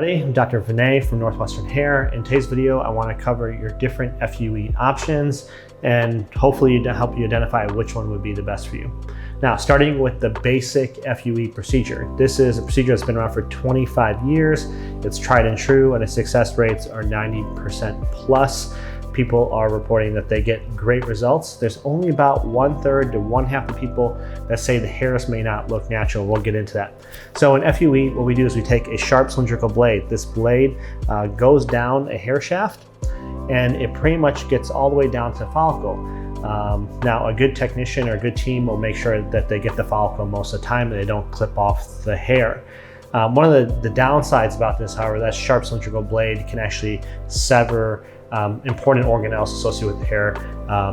everybody. I'm Dr. Vinay from Northwestern Hair. In today's video, I want to cover your different FUE options and hopefully to help you identify which one would be the best for you. Now, starting with the basic FUE procedure. This is a procedure that's been around for 25 years. It's tried and true, and its success rates are 90% plus. People are reporting that they get great results. There's only about 1/3 to 1/2 of people that say the hairs may not look natural. We'll get into that. So in FUE, what we do is we take a sharp cylindrical blade. This blade goes down a hair shaft, and it pretty much gets all the way down to the follicle. Now, a good technician or a good team will make sure that they get the follicle most of the time and they don't clip off the hair. One of the downsides about this, however, that sharp cylindrical blade can actually sever important organelles associated with the hair,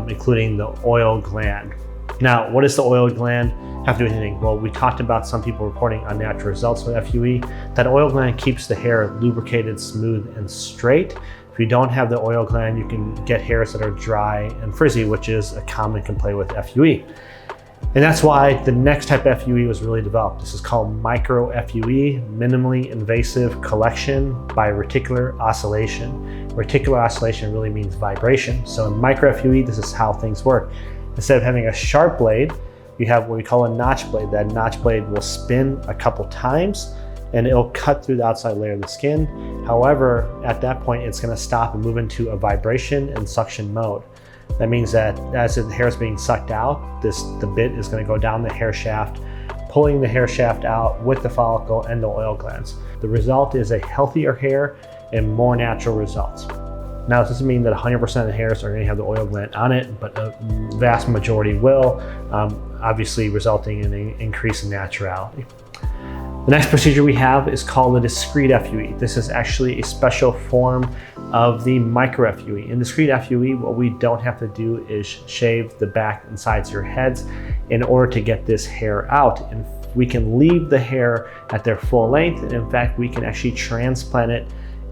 including the oil gland. Now, what does the oil gland have to do with anything? Well, we talked about some people reporting unnatural results with FUE. That oil gland keeps the hair lubricated, smooth, and straight. If you don't have the oil gland, you can get hairs that are dry and frizzy, which is a common complaint with FUE. And that's why the next type of FUE was really developed. This is called micro FUE, minimally invasive collection by reticular oscillation. Reticular oscillation really means vibration. So in micro FUE, this is how things work. Instead of having a sharp blade, you have what we call a notch blade. That notch blade will spin a couple times and it'll cut through the outside layer of the skin. However, at that point, it's gonna stop and move into a vibration and suction mode. That means that as the hair is being sucked out, the bit is going to go down the hair shaft, pulling the hair shaft out with the follicle and the oil glands. The result is a healthier hair and more natural results. Now, this doesn't mean that 100% of the hairs are going to have the oil gland on it, but a vast majority will, obviously resulting in an increase in naturality. The next procedure we have is called the Discrete Fue. This is actually a special form of the micro Fue. In Discrete Fue, what we don't have to do is shave the back and sides of your heads in order to get this hair out. And we can leave the hair at their full length. And in fact, we can actually transplant it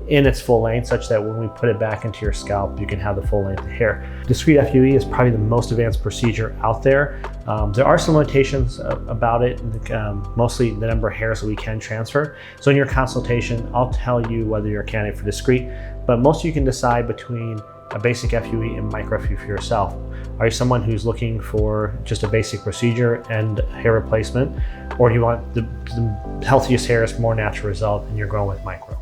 in its full length such that when we put it back into your scalp, you can have the full length of hair. Discrete Fue is probably the most advanced procedure out there. There are some limitations about it, mostly the number of hairs that we can transfer. So in your consultation, I'll tell you whether you're a candidate for discrete, but most of you can decide between a basic FUE and micro FUE for yourself. Are you someone who's looking for just a basic procedure and hair replacement, or do you want the healthiest hairs, more natural result, and you're going with micro?